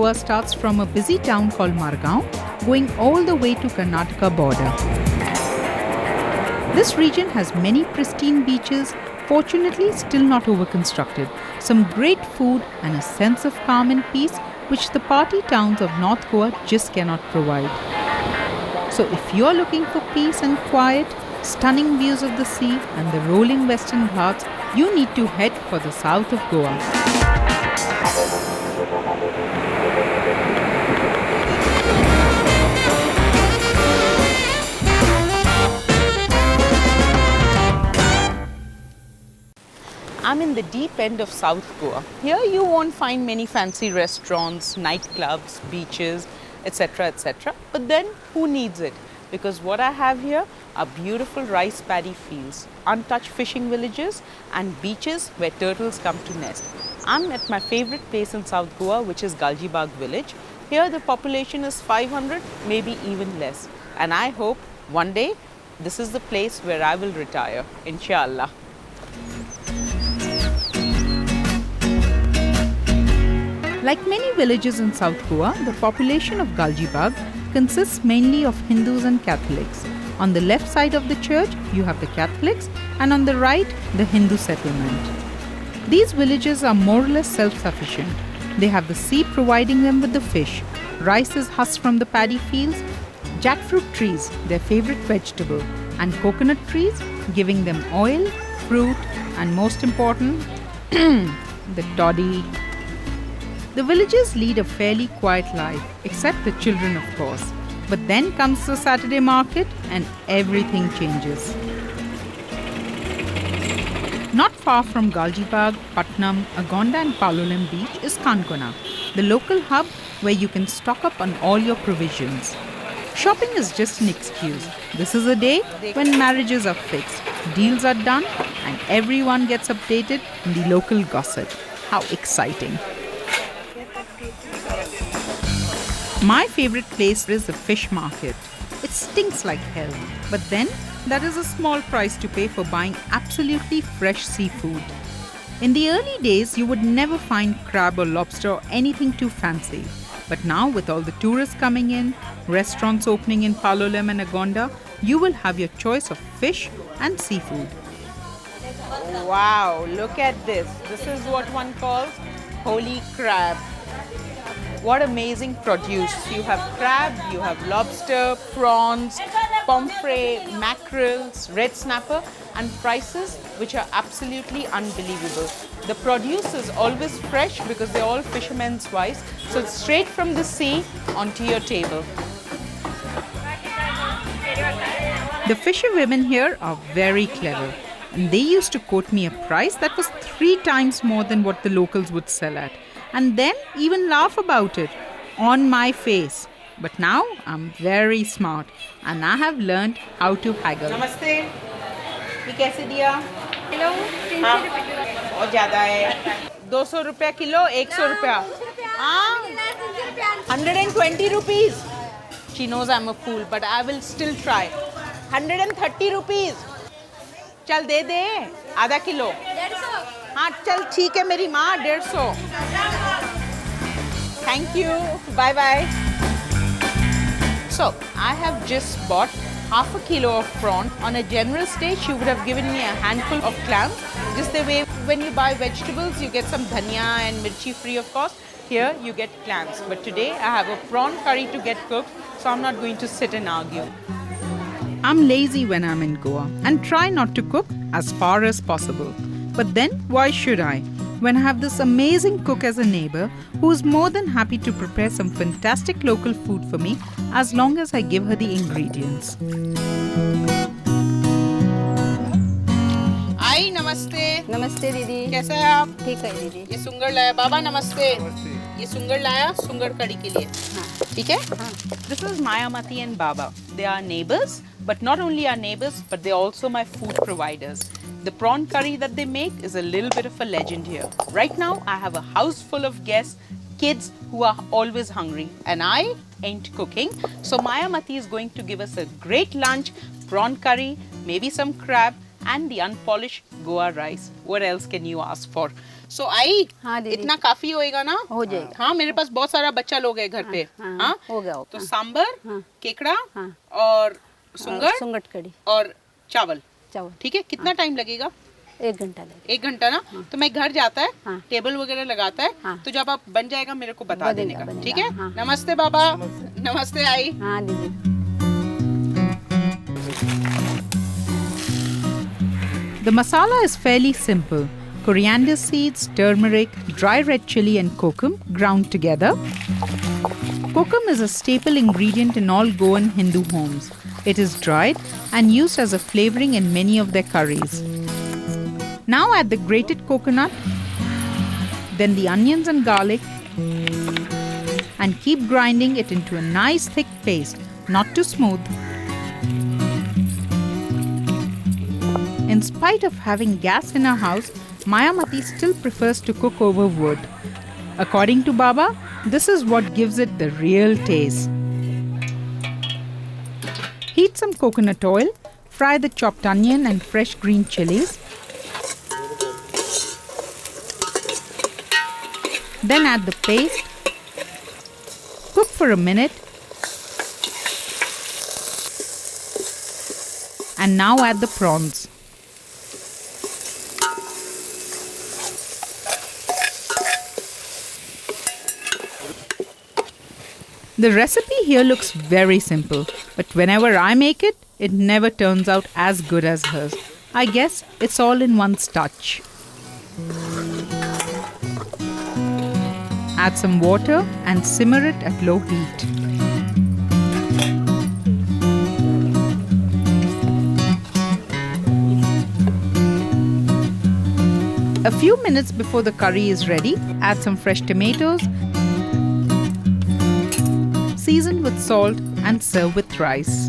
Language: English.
Goa starts from a busy town called Margao, going all the way to Karnataka border. This region has many pristine beaches, fortunately still not overconstructed, some great food and a sense of calm and peace which the party towns of North Goa just cannot provide. So if you're looking for peace and quiet, stunning views of the sea and the rolling Western Ghats, you need to head for the south of Goa. I'm in the deep end of South Goa. Here you won't find many fancy restaurants, nightclubs, beaches, etc., etc. But then who needs it? Because what I have here are beautiful rice paddy fields, untouched fishing villages and beaches where turtles come to nest. I'm at my favorite place in South Goa, which is Galji Bagh village. Here the population is 500, maybe even less. And I hope one day this is the place where I will retire, inshallah. Like many villages in South Goa, the population of Galji Bagh consists mainly of Hindus and Catholics. On the left side of the church, you have the Catholics, and on the right, the Hindu settlement. These villages are more or less self-sufficient. They have the sea providing them with the fish, rice is husked from the paddy fields, jackfruit trees, their favorite vegetable, and coconut trees, giving them oil, fruit, and most important, the toddy. The villagers lead a fairly quiet life, except the children, of course. But then comes the Saturday market and everything changes. Not far from Galji Bagh, Patnam, Agonda and Palolem beach is Kankona, the local hub where you can stock up on all your provisions. Shopping is just an excuse. This is a day when marriages are fixed, deals are done and everyone gets updated in the local gossip. How exciting! My favorite place is the fish market. It stinks like hell, but then that is a small price to pay for buying absolutely fresh seafood. In the early days, you would never find crab or lobster or anything too fancy. But now with all the tourists coming in, restaurants opening in Palolem and Agonda, you will have your choice of fish and seafood. Wow, look at this. This is what one calls holy crab. What amazing produce. You have crab, you have lobster, prawns, pomfret, mackerels, red snapper and prices which are absolutely unbelievable. The produce is always fresh because they're all fishermen's wives. So it's straight from the sea onto your table. The fisherwomen here are very clever. And they used to quote me a price that was 3 times more than what the locals would sell at. And then even laugh about it on my face. But now I'm very smart and I have learned how to haggle. Namaste. ये कैसे दिया? Kilo 300 रुपए. बहुत ज़्यादा है. 200 रुपया kilo, 100 रुपया. 120 rupees. She knows I'm a fool, but I will still try. 130 rupees. चल दे दे आधा किलो. 150. हाँ चल ठीक है मेरी माँ 150. Thank you. Bye bye. So I have just bought half a kilo of prawn. On a general stage, you would have given me a handful of clams. Just the way when you buy vegetables, you get some dhania and mirchi free of cost. Here you get clams. But today I have a prawn curry to get cooked, so I'm not going to sit and argue. I'm lazy when I'm in Goa and try not to cook as far as possible. But then why should I? When I have this amazing cook as a neighbor who is more than happy to prepare some fantastic local food for me as long as I give her the ingredients. आई नमस्ते. नमस्ते दीदी. कैसे हैं आप? ठीक है दीदी. ये सुंगर लाया. बाबा नमस्ते. ये सुंगर लाया सुंगर कड़ी के लिए. ठीक है? This is Mayawati and Baba. They are neighbors, but not only our neighbors, but they're also my food providers. The prawn curry that they make is a little bit of a legend here. Right now, I have a house full of guests, kids who are always hungry, and I ain't cooking. So Mayawati is going to give us a great lunch, prawn curry, maybe some crab, and the unpolished Goa rice. What else can you ask for? सो आई हाँ दीदी। इतना काफी होएगा ना? हो जाएगा। हाँ मेरे पास बहुत सारा बच्चा लोग है घर पे। हाँ हो गया तो सांबर, हाँ। केकड़ा हाँ। और सुंगर सुंगट कड़ी और चावल। चावल ठीक है, कितना टाइम लगेगा? 1 घंटा लगेगा। 1 घंटा ना? तो मैं घर जाता है, हाँ। टेबल वगैरह लगाता है, हाँ। तो जब आप बन जाएगा मेरे को बता देने का, बनेगा, ठीक है? हाँ। नमस्ते बाबा। नमस्ते आई। हाँ दीदी। The masala is fairly simple. Coriander seeds, turmeric, dry red chili and kokum ground together. Kokum is a staple ingredient in all Goan Hindu homes. It is dried and used as a flavoring in many of their curries. Now add the grated coconut, then the onions and garlic, and keep grinding it into a nice thick paste, not too smooth. In spite of having gas in our house, Mayawati still prefers to cook over wood. According to Baba, this is what gives it the real taste. Heat some coconut oil, fry the chopped onion and fresh green chilies. Then add the paste. Cook for a minute. And now add the prawns. The recipe here looks very simple, but whenever I make it, it never turns out as good as hers. I guess it's all in one's touch. Add some water and simmer it at low heat. A few minutes before the curry is ready, add some fresh tomatoes, season with salt and serve with rice.